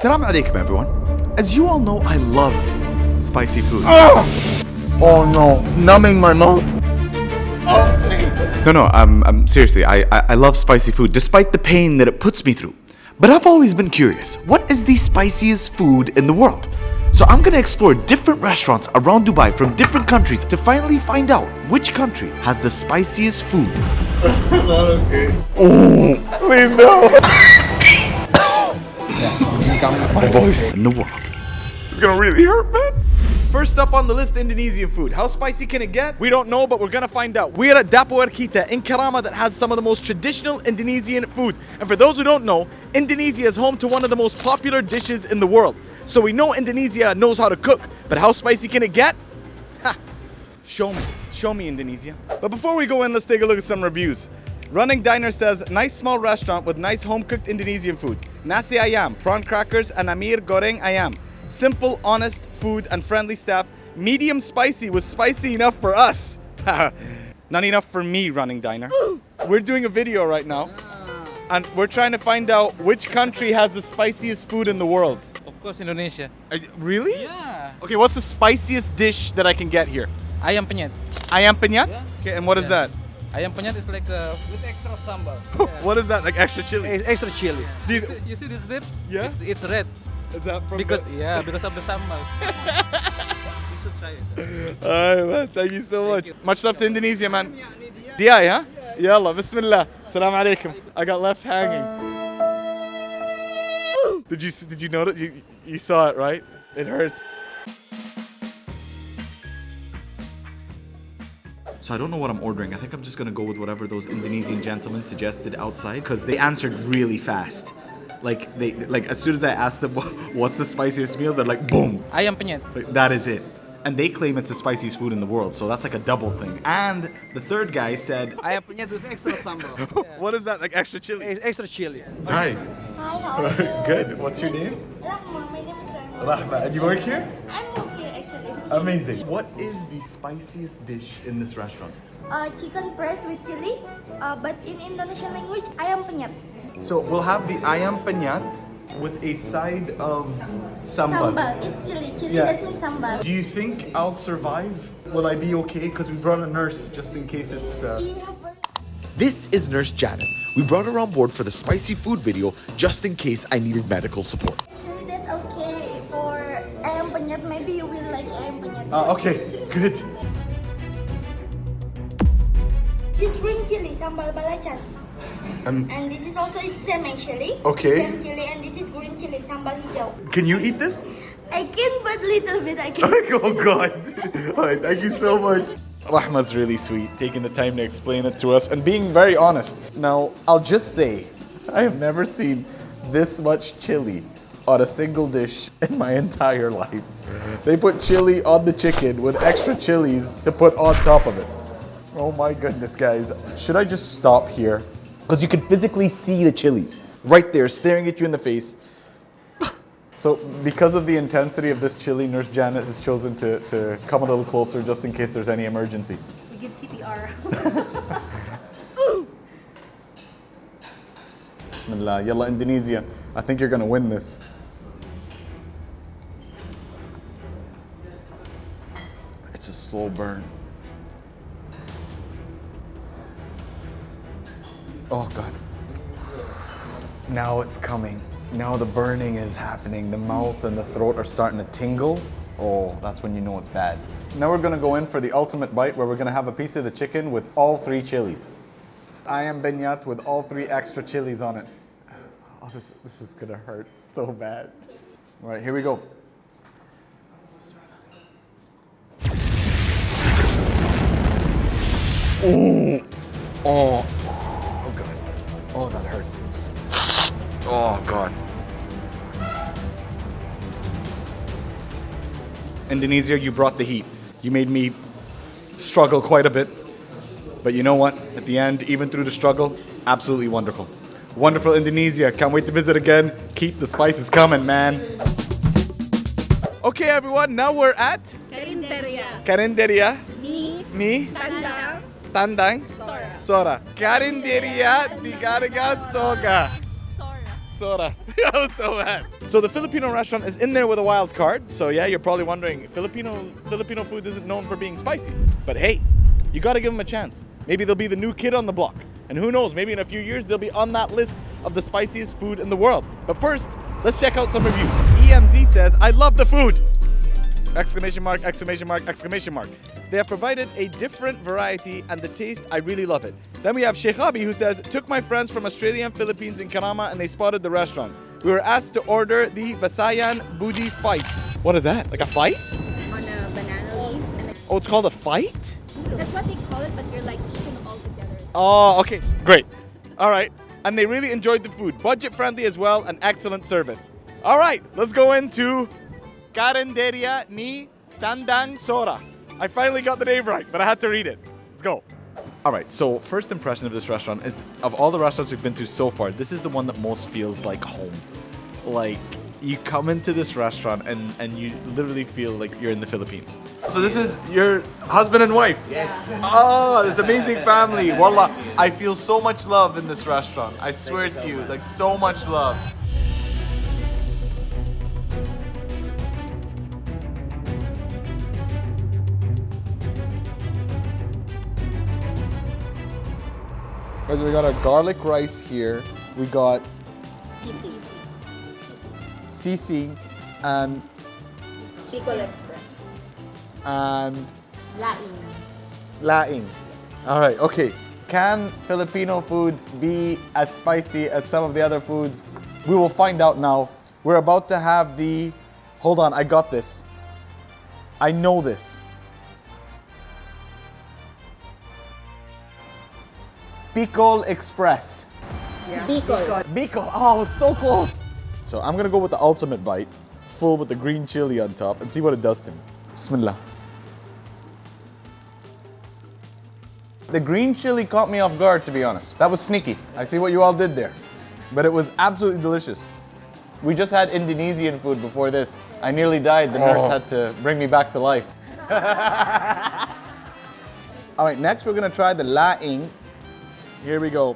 Assalamu alaikum, everyone. As you all know, I love spicy food. Oh no, it's numbing my mouth. No, I'm seriously, I love spicy food, despite the pain that it puts me through. But I've always been curious, what is the spiciest food in the world? So I'm gonna explore different restaurants around Dubai from different countries to finally find out which country has the spiciest food. Not okay. Oh, please no. In the world. It's gonna really hurt, man. First up on the list, Indonesian food. How spicy can it get? We don't know, but we're gonna find out. We're at Dapur Kita in Karama that has some of the most traditional Indonesian food. And for those who don't know, Indonesia is home to one of the most popular dishes in the world. So we know Indonesia knows how to cook, but how spicy can it get? Ha! Show me Indonesia. But before we go in, let's take a look at some reviews. Running Diner says, nice small restaurant with nice home-cooked Indonesian food. Nasi ayam, prawn crackers, and amir goreng ayam. Simple, honest food and friendly staff. Medium spicy was spicy enough for us. Not enough for me, Running Diner. We're doing a video right now, and we're trying to find out which country has the spiciest food in the world. Of course, Indonesia. Really? Yeah. Okay, what's the spiciest dish that I can get here? Ayam penyet. Ayam penyet? Yeah. Okay, and what is that? Ayam penyet is like with extra sambal. What is that? Like extra chili? Extra chili. Do you- You see these lips? Yeah? It's red Is that from because the- because of the sambal. You should try it. Alright, man. Thank you so much. you. Much love to Indonesia, man. Dia, huh? Yalla, bismillah. Salam alaikum. I got left hanging. Did you notice? You saw it, right? It hurts. So I don't know what I'm ordering. I think I'm just gonna go with whatever those Indonesian gentlemen suggested outside because they answered really fast. Like as soon as I asked them what's the spiciest meal, they're like boom. Ayam penyet. Like, that is it. And they claim it's the spiciest food in the world, so that's like a double thing. And the third guy said, Ayam penyet with extra sambal. what is that? Like extra chili? Extra chili. Hi. Hi, how are you? Good. What's your name? Rahma, my name is Rahma. Rahma. And you work here? I'm from here actually. Amazing. What is the spiciest dish in this restaurant? Chicken breast with chili, but in Indonesian language, ayam penyet. So we'll have the ayam penyat with a side of sambal. Sambal, it's chili. Chili, Yeah. that means sambal. Do you think I'll survive? Will I be okay? Because we brought a nurse just in case it's... This is Nurse Janet. We brought her on board for the spicy food video just in case I needed medical support. Actually, that's okay. For ayam penyet, maybe you will like ayam penyet. Okay, good. This green chili, sambal belacan. Um, And this is also it's same actually. Okay. Same chili, and this is green chili, sambal hijau. Can you eat this? I can, but little bit I can. Oh God. Alright, thank you so much. Rahma's really sweet, taking the time to explain it to us and being very honest. Now, I'll just say, I have never seen this much chili on a single dish in my entire life. They put chili on the chicken with extra chilies to put on top of it. Oh my goodness, guys. Should I just stop here? Because you can physically see the chilies right there staring at you in the face. So because of the intensity of this chili, Nurse Janet has chosen to come a little closer just in case there's any emergency. We give CPR. Bismillah, yalla Indonesia. I think you're gonna win this. It's a slow burn. Oh God. Now it's coming. Now the burning is happening. The mouth and the throat are starting to tingle. Oh, that's when you know it's bad. Now we're gonna go in for the ultimate bite where we're gonna have a piece of the chicken with all 3 chilies. Ayam benyat with all 3 extra chilies on it. Oh, this is gonna hurt so bad. All right, here we go. Oh, oh, oh God. Oh, that hurts. Oh God. Indonesia, you brought the heat. You made me struggle quite a bit. But you know what? At the end, even through the struggle, absolutely wonderful. Wonderful Indonesia. Can't wait to visit again. Keep the spices coming, man. Okay, everyone. Now we're at Karinderia. Ni Tandang Sora. Karinderia di Garagat Soga. soda. That was so bad. So the Filipino restaurant is in there with a wild card. So yeah, you're probably wondering, Filipino food isn't known for being spicy. But hey, you gotta give them a chance. Maybe they'll be the new kid on the block. And who knows, maybe in a few years they'll be on that list of the spiciest food in the world. But first, let's check out some reviews. EMZ says, I love the food! Exclamation mark, exclamation mark, exclamation mark. They have provided a different variety and the taste, I really love it. Then we have Sheikhabi who says, took my friends from Australia and Philippines in Karama and they spotted the restaurant. We were asked to order the Visayan Budi fight. What is that? Like a fight? On a banana leaf. Oh, it's called a fight? That's what they call it, but you're like eating all together. Oh, okay, great. All right, and they really enjoyed the food. Budget friendly as well and excellent service. All right, let's go into Karinderia ni Tandang Sora. I finally got the name right, but I had to read it. Let's go. All right, so first impression of this restaurant is, of all the restaurants we've been to so far, this is the one that most feels like home. Like, you come into this restaurant and you literally feel like you're in the Philippines. So this is your husband and wife? Yes. Oh, this amazing family. Wallah, I feel so much love in this restaurant. I swear to you, like so much love. Guys, we got a garlic rice here. We got sisig and Bicol Express. and Laing. laing. All right, okay. Can Filipino food be as spicy as some of the other foods? We will find out now. We're about to have the, hold on, I got this. I know this. Bicol Express. Yeah. Bicol. Bicol, oh, I was so close. So I'm gonna go with the ultimate bite, full with the green chili on top, and see what it does to me. Bismillah. The green chili caught me off guard, to be honest. That was sneaky. I see what you all did there. But it was absolutely delicious. We just had Indonesian food before this. I nearly died. The nurse had to bring me back to life. All right, next we're gonna try the laing. Here we go.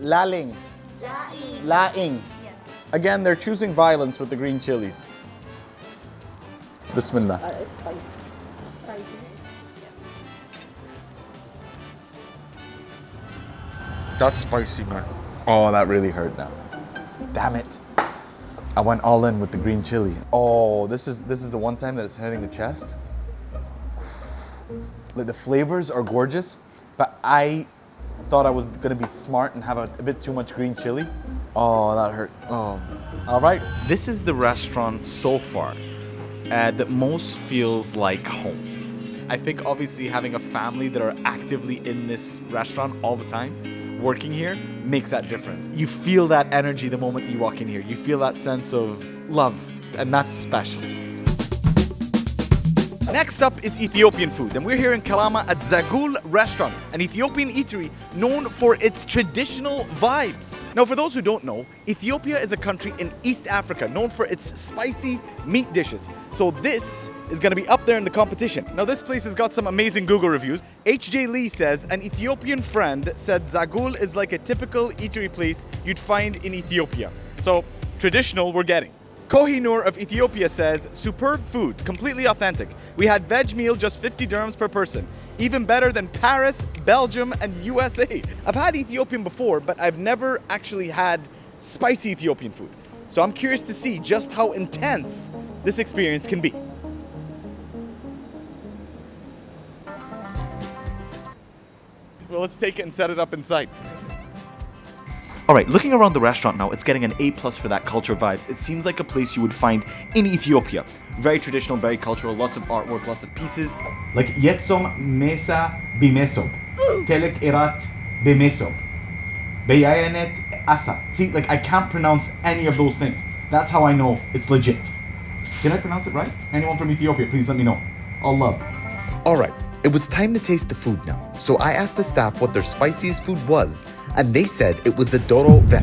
Laling. Laing. Laing. Yes. Again, they're choosing violence with the green chilies. Bismillah. It's spicy. Spicy. That's spicy, man. Oh, that really hurt now. Damn it. I went all in with the green chili. Oh, this is the one time that it's hitting the chest. Like, the flavors are gorgeous, but I thought I was gonna be smart and have a bit too much green chili. Oh, that hurt. Oh. All right. This is the restaurant so far that most feels like home. I think obviously having a family that are actively in this restaurant all the time, working here, makes that difference. You feel that energy the moment you walk in here. You feel that sense of love, and that's special. Next up is Ethiopian food, and we're here in Karama at Zagul Restaurant, an Ethiopian eatery known for its traditional vibes. Now, for those who don't know, Ethiopia is a country in East Africa known for its spicy meat dishes. So this is going to be up there in the competition. Now, this place has got some amazing Google reviews. HJ Lee says, an Ethiopian friend said Zagul is like a typical eatery place you'd find in Ethiopia. So, traditional we're getting. Kohinoor of Ethiopia says, superb food, completely authentic. We had veg meal just 50 dirhams per person. Even better than Paris, Belgium, and USA. I've had Ethiopian before, but I've never actually had spicy Ethiopian food. So I'm curious to see just how intense this experience can be. Well, let's take it and set it up inside. All right, looking around the restaurant now, it's getting an A+ for that culture vibes. It seems like a place you would find in Ethiopia. Very traditional, very cultural, lots of artwork, lots of pieces. Like Yetsom Mesa Bimesob, Telek Irat Bimesob, Beyayanet Asa. See, like I can't pronounce any of those things. That's how I know it's legit. Did I pronounce it right? Anyone from Ethiopia, please let me know. All love. All right, it was time to taste the food now. So I asked the staff what their spiciest food was, and they said it was the Doro Vet.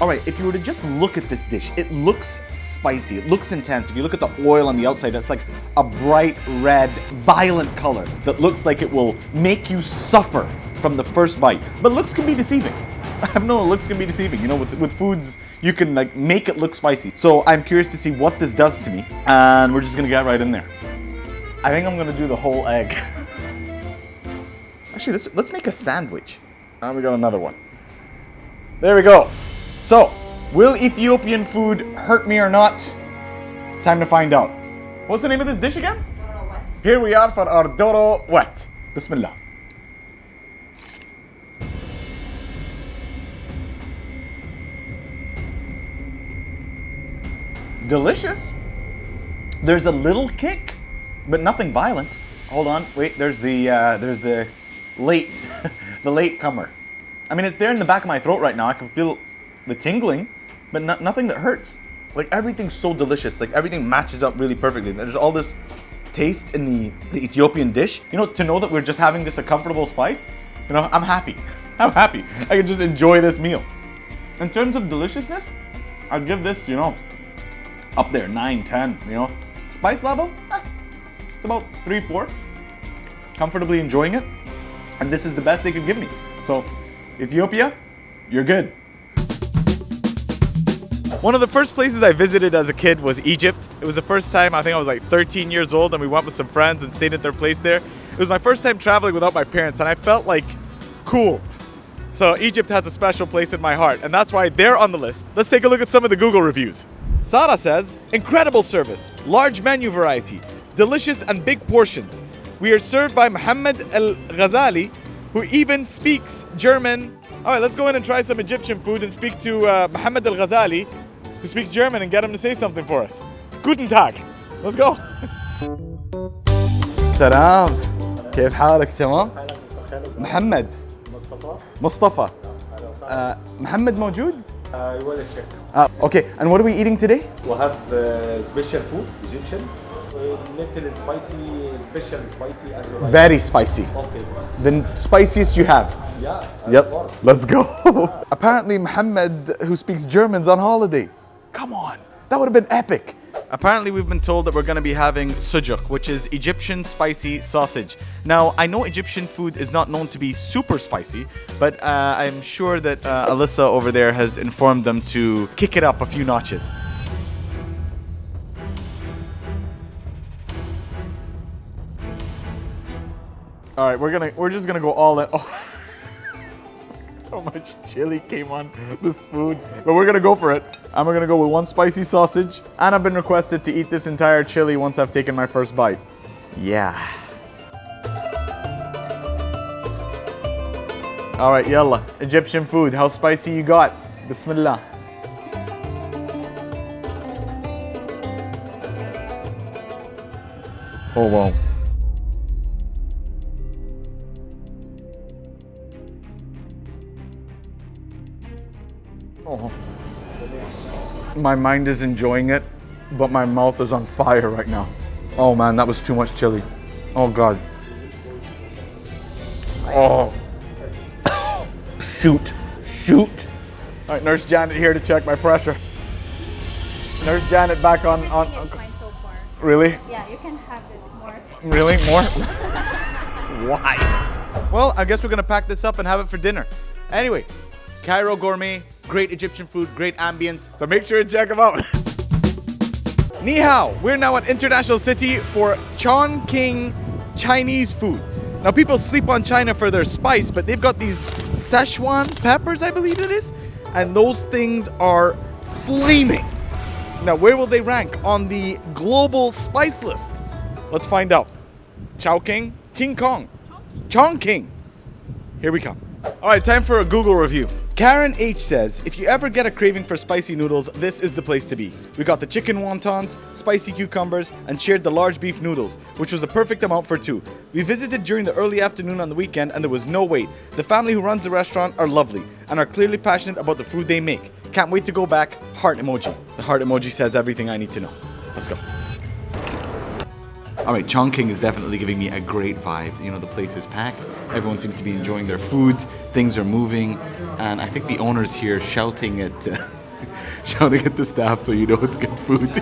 All right, if you were to just look at this dish, it looks spicy, it looks intense. If you look at the oil on the outside, it's like a bright red, violent color that looks like it will make you suffer from the first bite. But looks can be deceiving. I know looks can be deceiving. You know, with foods, you can like make it look spicy. So I'm curious to see what this does to me, and we're just gonna get right in there. I think I'm gonna do the whole egg. Actually, let's make a sandwich. And we got another one. There we go. So, will Ethiopian food hurt me or not? Time to find out. What's the name of this dish again? Doro what? Here we are for our doro wet. Bismillah. Delicious. There's a little kick, but nothing violent. Hold on, wait. There's the late, the late comer. I mean, it's there in the back of my throat right now. I can feel the tingling, but nothing that hurts. Like everything's so delicious. Like everything matches up really perfectly. There's all this taste in the Ethiopian dish. You know, to know that we're just having just a comfortable spice. You know, I'm happy. I'm happy. I can just enjoy this meal. In terms of deliciousness, I'd give this, you know, up there, 9, 10, you know. Spice level, it's about 3, 4. Comfortably enjoying it. And this is the best they could give me. So, Ethiopia, you're good. One of the first places I visited as a kid was Egypt. It was the first time, I think I was like 13 years old, and we went with some friends and stayed at their place there. It was my first time traveling without my parents, and I felt like cool. So Egypt has a special place in my heart, and that's why they're on the list. Let's take a look at some of the Google reviews. Sarah says, incredible service, large menu variety, delicious and big portions. We are served by Mohammed Al-Ghazali, who even speaks German. All right, let's go in and try some Egyptian food and speak to Mohammed Al-Ghazali, who speaks German, and get him to say something for us. Guten Tag. Let's go. Salam. كيف حالك تمام؟ محمد. مصطفى. محمد موجود؟ You want to check? Okay, and what are we eating today? We have special food, Egyptian. Little spicy, special spicy as well. Very spicy. Okay. The spiciest you have. Yeah. Yep. Of course. Let's go. Apparently, Mohammed, who speaks German's on holiday. Come on. That would have been epic. Apparently, we've been told that we're going to be having sujuk, which is Egyptian spicy sausage. Now, I know Egyptian food is not known to be super spicy, but I'm sure that Alyssa over there has informed them to kick it up a few notches. All right, we're just gonna go all in. Oh. How much chili came on this food, but we're gonna go for it. I'm gonna go with one spicy sausage, and I've been requested to eat this entire chili once I've taken my first bite. Yeah. All right, yalla. Egyptian food. How spicy you got? Bismillah. Oh wow. Oh. My mind is enjoying it, but my mouth is on fire right now. Oh man, that was too much chili. Oh God. Oh. Shoot. All right, Nurse Janet here to check my pressure. Nurse Janet back on. It's fine so far. Really? Yeah, you can have it more. Really? More? Why? Well, I guess we're gonna pack this up and have it for dinner. Anyway, Cairo Gourmet, great Egyptian food, great ambience. So make sure to check them out. Ni hao. We're now at International City for Chongqing Chinese food. Now people sleep on China for their spice, but they've got these Sichuan peppers, I believe it is, and those things are flaming. Now where will they rank on the global spice list? Let's find out. Chongqing, Chongqing. Here we come. All right, time for a Google review. Karen H says, if you ever get a craving for spicy noodles, this is the place to be. We got the chicken wontons, spicy cucumbers, and shared the large beef noodles, which was the perfect amount for two. We visited during the early afternoon on the weekend, and there was no wait. The family who runs the restaurant are lovely and are clearly passionate about the food they make. Can't wait to go back. Heart emoji. The heart emoji says everything I need to know. Let's go. All right, Chongqing is definitely giving me a great vibe. You know, the place is packed. Everyone seems to be enjoying their food. Things are moving. And I think the owner's here shouting at shouting at the staff so you know it's good food.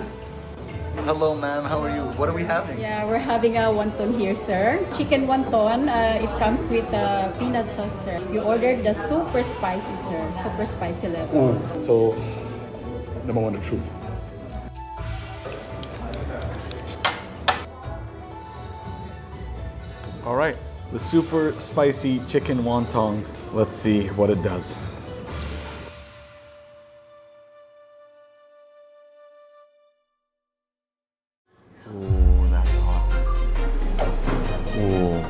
Hello, ma'am. How are you? What are we having? Yeah, we're having a wonton here, sir. Chicken wonton. It comes with peanut sauce, sir. You ordered the super spicy, sir. Super spicy level. So, number one, the truth. All right, the super spicy chicken wonton. Let's see what it does. Ooh, that's hot. Ooh.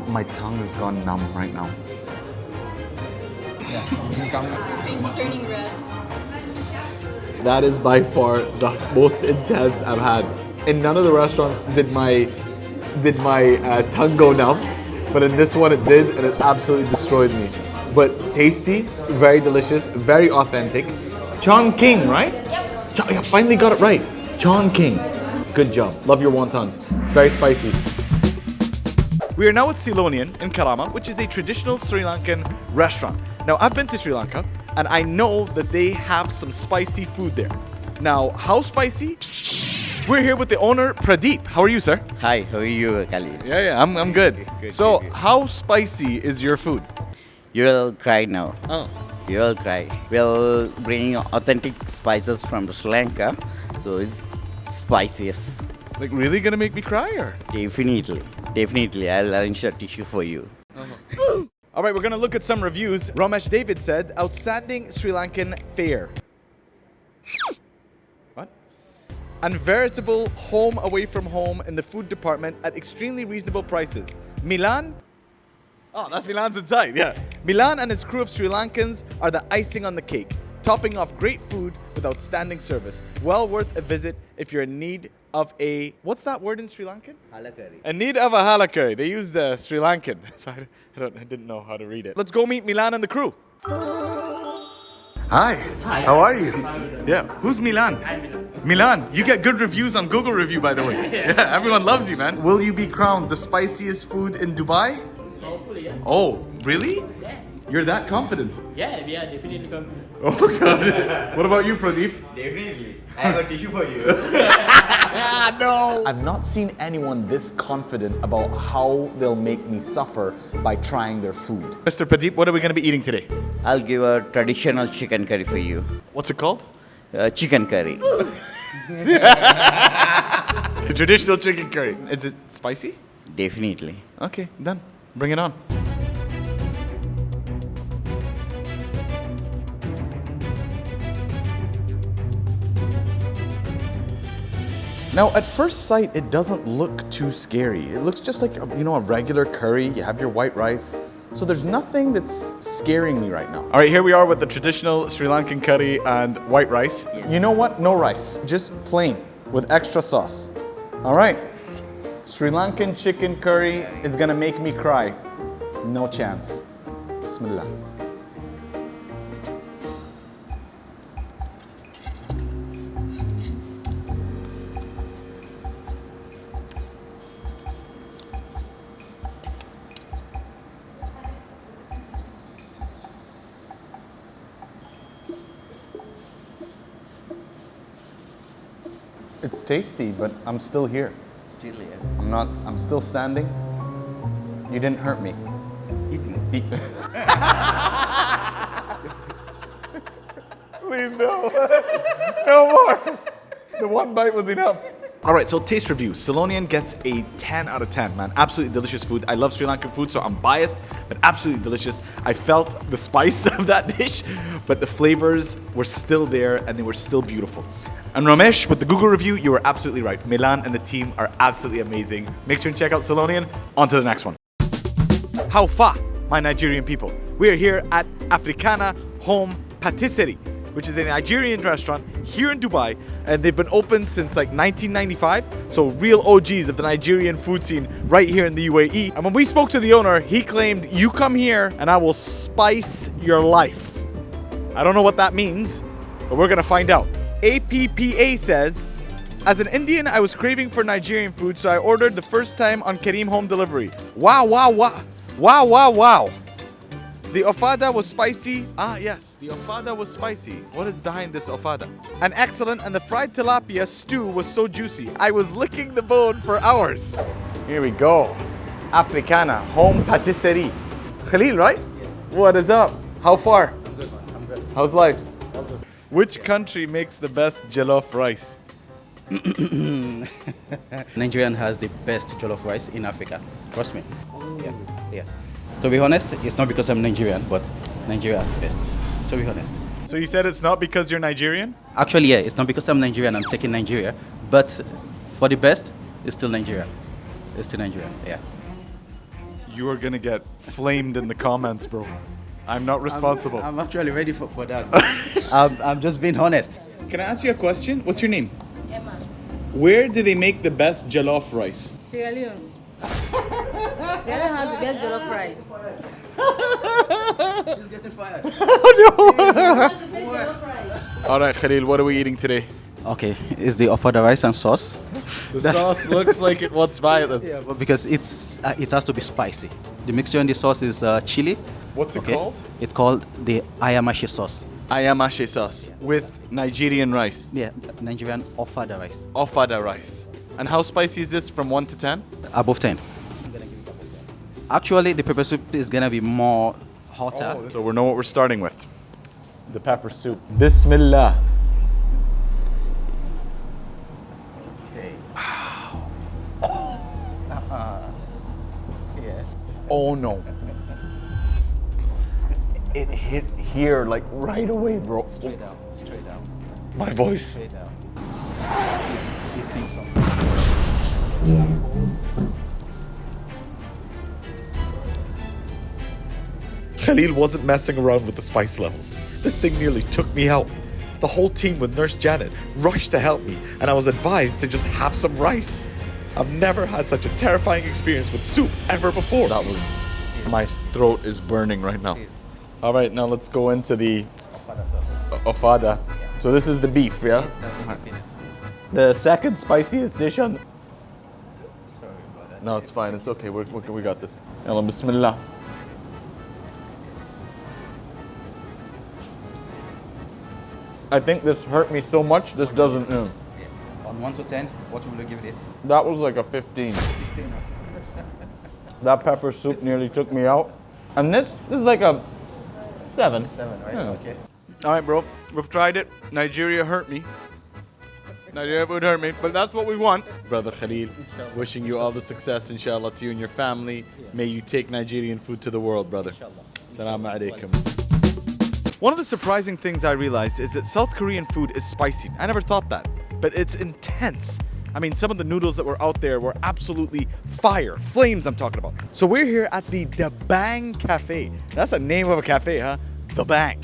My tongue has gone numb right now. Face is turning red. That is by far the most intense I've had. In none of the restaurants did my tongue go numb, but in this one it did, and it absolutely destroyed me. But tasty, very delicious, very authentic. Chongqing, right? Yep. I finally got it right. Chongqing. Good job. Love your wontons. Very spicy. We are now at Ceylonian in Karama, which is a traditional Sri Lankan restaurant. Now, I've been to Sri Lanka, and I know that they have some spicy food there. Now, how spicy? We're here with the owner, Pradeep. How are you, sir? Hi, how are you, Kali? Yeah, I'm good. So, how spicy is your food? You will cry now. Oh. You will cry. We'll bring authentic spices from Sri Lanka, so it's spiciest. Like, really gonna make me cry, or? Definitely. I'll arrange a tissue for you. All right, we're gonna look at some reviews. Ramesh David said, outstanding Sri Lankan fare. What? And veritable home away from home in the food department at extremely reasonable prices. Milan? Oh, that's Milan's inside, yeah. Milan and his crew of Sri Lankans are the icing on the cake, topping off great food with outstanding service. Well worth a visit if you're in need of a, what's that word in Sri Lankan? Hala curry. In need of a hala curry. They use the Sri Lankan, so I didn't know how to read it. Let's go meet Milan and the crew. Hi. How are you? Yeah. Who's Milan? I'm Milan. Milan, you get good reviews on Google Review, by the way. Yeah, everyone loves you, man. Will you be crowned the spiciest food in Dubai? Hopefully, yeah. Oh, really? Yeah. You're that confident? Yeah, we are definitely confident. Oh, God. What about you, Pradeep? Definitely. I have a tissue for you. No! I've not seen anyone this confident about how they'll make me suffer by trying their food. Mr. Pradeep, what are we going to be eating today? I'll give a traditional chicken curry for you. What's it called? Chicken curry. The traditional chicken curry. Is it spicy? Definitely. Okay, done. Bring it on. Now, at first sight, it doesn't look too scary. It looks just like, you know, a regular curry. You have your white rice. So there's nothing that's scaring me right now. All right, here we are with the traditional Sri Lankan curry and white rice. Yes. You know what? No rice, just plain with extra sauce. All right, Sri Lankan chicken curry is gonna make me cry. No chance. Bismillah. It's tasty, but I'm still here. Still here. I'm still standing. You didn't hurt me. Please, no. No more. The one bite was enough. All right, so taste review. Ceylonian gets a 10 out of 10, man. Absolutely delicious food. I love Sri Lankan food, so I'm biased, but absolutely delicious. I felt the spice of that dish, but the flavors were still there and they were still beautiful. And Ramesh, with the Google review, you were absolutely right. Milan and the team are absolutely amazing. Make sure and check out Ceylonian. On to the next one. How fa, my Nigerian people. We are here at Africana Home Patisserie, which is a Nigerian restaurant here in Dubai, and they've been open since like 1995, so real OGs of the Nigerian food scene right here in the UAE. And when we spoke to the owner, he claimed, you come here and I will spice your life. I don't know what that means, but we're gonna find out. APPA says, As an Indian, I was craving for Nigerian food, so I ordered the first time on Kareem Home Delivery. Wow, wow, wow. Wow, wow, wow. The ofada was spicy. Ah, yes, the ofada was spicy. What is behind this ofada? And excellent, and the fried tilapia stew was so juicy. I was licking the bone for hours. Here we go. Africana, home patisserie. Khalil, right? What is up? How far? I'm good, man. I'm good. How's life? All good. Which country makes the best jollof rice? Nigerian has the best jollof rice in Africa. Trust me. Yeah. To be honest, it's not because I'm Nigerian, but Nigeria has the best. To be honest. So you said it's not because you're Nigerian? Actually, yeah, it's not because I'm Nigerian. I'm taking Nigeria, but for the best, it's still Nigeria. It's still Nigerian. Yeah. You are gonna get flamed in the comments, bro. I'm not responsible. I'm actually ready for that. I'm just being honest. Can I ask you a question? What's your name? Emma. Where do they make the best jollof rice? Sierra Leone. Sierra Leone has the best jollof rice. She's getting fired. All right, Khalil, what are we eating today? Okay, it's the ofada rice and sauce. The sauce looks like it wants violence. Yeah, but because it has to be spicy. The mixture in the sauce is chili. What's it called? It's called the ayamashi sauce. Ayamashe sauce with Nigerian rice. Yeah, Nigerian ofada rice. Ofada rice. And how spicy is this from 1 to 10? Above 10. Actually, the pepper soup is gonna be more hotter. So we know what we're starting with. The pepper soup. Bismillah. Oh no. It hit here like right away, bro. Straight down. My voice. Straight down. Khalil wasn't messing around with the spice levels. This thing nearly took me out. The whole team with Nurse Janet rushed to help me, and I was advised to just have some rice. I've never had such a terrifying experience with soup ever before. That was. My throat is burning right now. All right, now let's go into the ofada. So this is the beef, yeah? The second spiciest dish on. No, it's fine. It's okay. We got this. Yalla, bismillah. I think this hurt me so much. This doesn't. On 1 to 10, what will you give this? That was like a 15. That pepper soup nearly took me out. And this is like a 7. 7, right? Yeah. Okay. All right, bro. We've tried it. Nigeria hurt me. Nigeria would hurt me, but that's what we want. Brother Khalil, wishing you all the success, inshallah, to you and your family. May you take Nigerian food to the world, brother. Assalamu alaikum. One of the surprising things I realized is that South Korean food is spicy. I never thought that, but it's intense. I mean, some of the noodles that were out there were absolutely fire. Flames, I'm talking about. So we're here at the Bang Cafe. That's the name of a cafe, huh? The Bang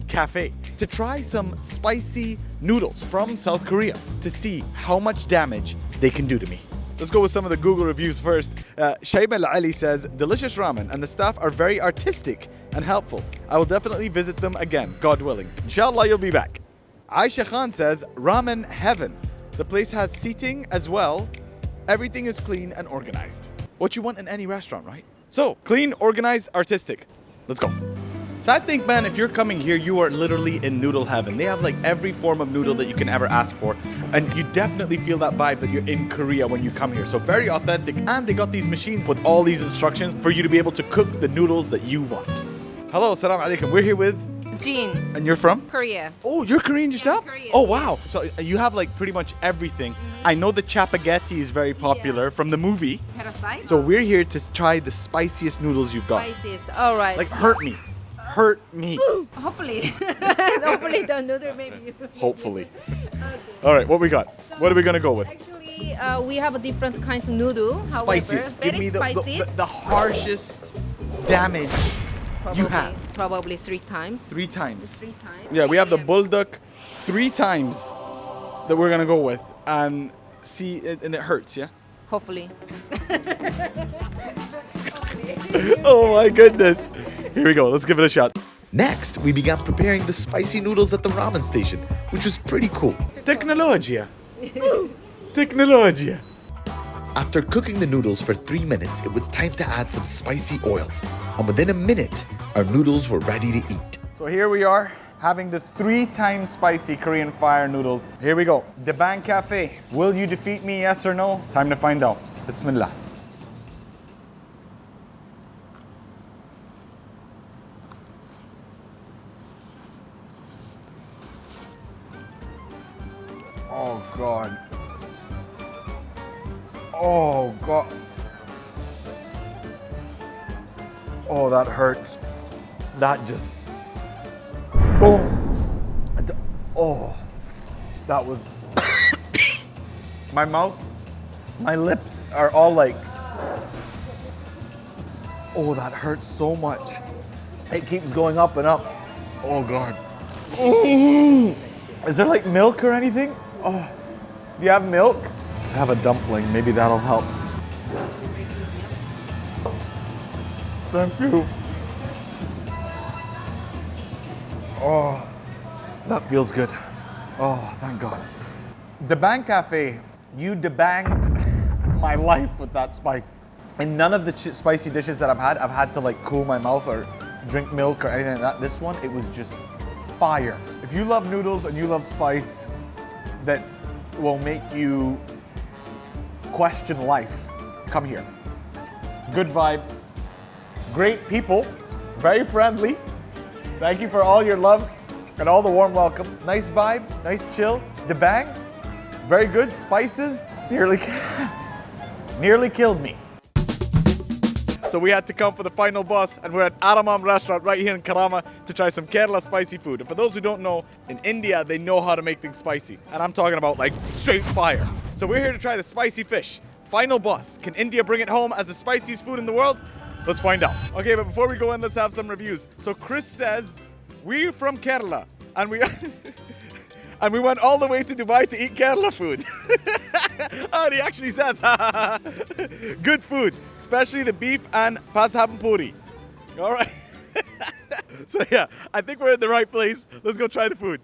Cafe. To try some spicy noodles from South Korea to see how much damage they can do to me. Let's go with some of the Google reviews first. Shaib Al-Ali says, delicious ramen and the staff are very artistic and helpful. I will definitely visit them again, God willing. Inshallah, you'll be back. Aisha Khan says, ramen heaven. The place has seating as well. Everything is clean and organized. What you want in any restaurant, right? So, clean, organized, artistic. Let's go. So I think, man, if you're coming here, you are literally in noodle heaven. They have like every form of noodle that you can ever ask for. And you definitely feel that vibe that you're in Korea when you come here. So very authentic. And they got these machines with all these instructions for you to be able to cook the noodles that you want. Hello, assalamu alaikum. We're here with Jean. And you're from? Korea. Oh, you're Korean yourself? Yeah, Korean. Oh, wow. So you have like pretty much everything. I know the chapaghetti is very popular from the movie. Parasite. So we're here to try the spiciest noodles you've got. Spiciest. All right. Like, hurt me. Hurt me. Hopefully. Hopefully the noodle maybe. Hopefully. All right, what we got? What are we gonna go with? Actually, we have a different kinds of noodle. Spiciest. However, Give me very spiciest. the harshest damage you have. Probably 3 times. 3 times. 3 times. Yeah, we have the bulldog 3 times that we're gonna go with, and see it, and it hurts, yeah. Hopefully. Oh my goodness. Here we go. Let's give it a shot. Next, we began preparing the spicy noodles at the ramen station, which was pretty cool. Technologia. Technology. After cooking the noodles for 3 minutes, it was time to add some spicy oils. And within a minute, our noodles were ready to eat. So here we are, having the 3 times spicy Korean fire noodles. Here we go. The Bang Cafe. Will you defeat me, yes or no? Time to find out. Bismillah. Oh God. Oh God. Oh, that hurts. That just. Oh. Oh. That was. My mouth, my lips are all like. Oh, that hurts so much. It keeps going up and up. Oh God. Is there like milk or anything? Oh. Do you have milk? Let's have a dumpling. Maybe that'll help. Thank you. Oh, that feels good. Oh, thank God. The Bang Cafe, you debanged my life with that spice. And none of the spicy dishes that I've had to like cool my mouth or drink milk or anything like that. This one, it was just fire. If you love noodles and you love spice that will make you question life, come here. Good vibe, great people, very friendly. Thank you for all your love and all the warm welcome. Nice vibe, nice chill. The Bang, very good. Spices, nearly killed me. So we had to come for the final bus, and we're at Aramam restaurant right here in Karama to try some Kerala spicy food. And for those who don't know, in India, they know how to make things spicy. And I'm talking about like straight fire. So we're here to try the spicy fish. Final bus. Can India bring it home as the spiciest food in the world? Let's find out. Okay, but before we go in, let's have some reviews. So Chris says, we're from Kerala, and we and we went all the way to Dubai to eat Kerala food. Oh, and he actually says, good food, especially the beef and pashabam puri. All right. So yeah, I think we're in the right place. Let's go try the food.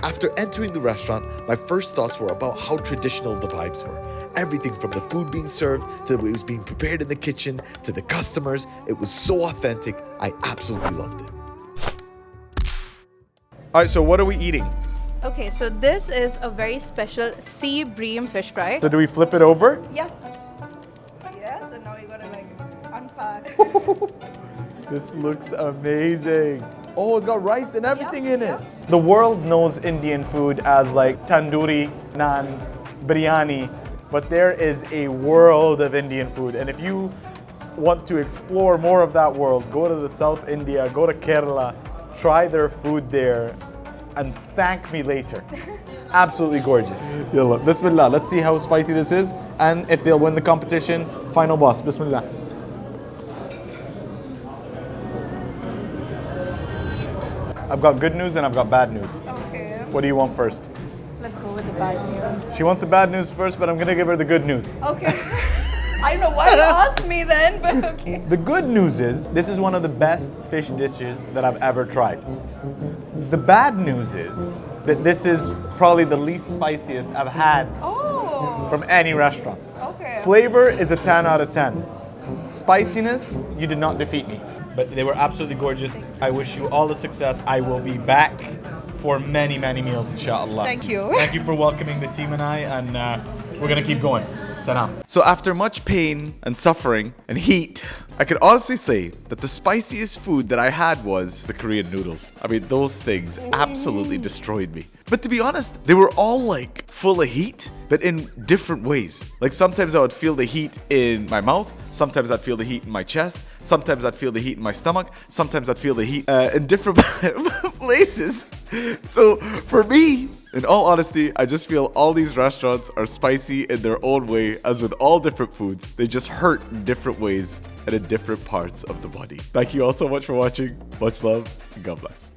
After entering the restaurant, my first thoughts were about how traditional the vibes were. Everything from the food being served to the way it was being prepared in the kitchen to the customers. It was so authentic. I absolutely loved it. All right, so what are we eating? Okay, so this is a very special sea bream fish fry. So do we flip it over? Yeah. Yes, and now you gotta like unpack. This looks amazing. Oh, it's got rice and everything in it. The world knows Indian food as like tandoori, naan, biryani, but there is a world of Indian food. And if you want to explore more of that world, go to the South India, go to Kerala, try their food there, and thank me later. Absolutely gorgeous. Yalla, Bismillah. Let's see how spicy this is and if they'll win the competition. Final boss. Bismillah. I've got good news and I've got bad news. Okay. What do you want first? Let's go with the bad news. She wants the bad news first, but I'm gonna give her the good news. Okay. I don't know why you asked me then, but okay. The good news is, this is one of the best fish dishes that I've ever tried. The bad news is that this is probably the least spiciest I've had from any restaurant. Okay. Flavor is a 10 out of 10. Spiciness, you did not defeat me. But they were absolutely gorgeous. I wish you all the success. I will be back for many, many meals, inshallah. Thank you. Thank you for welcoming the team and I, and we're gonna keep going. Salam. So after much pain and suffering and heat, I could honestly say that the spiciest food that I had was the Korean noodles. I mean, those things absolutely destroyed me. But to be honest, they were all like full of heat, but in different ways. Like sometimes I would feel the heat in my mouth, sometimes I'd feel the heat in my chest, sometimes I'd feel the heat in my stomach, sometimes I'd feel the heat in different places. So for me, in all honesty, I just feel all these restaurants are spicy in their own way, as with all different foods. They just hurt in different ways and in different parts of the body. Thank you all so much for watching. Much love and God bless.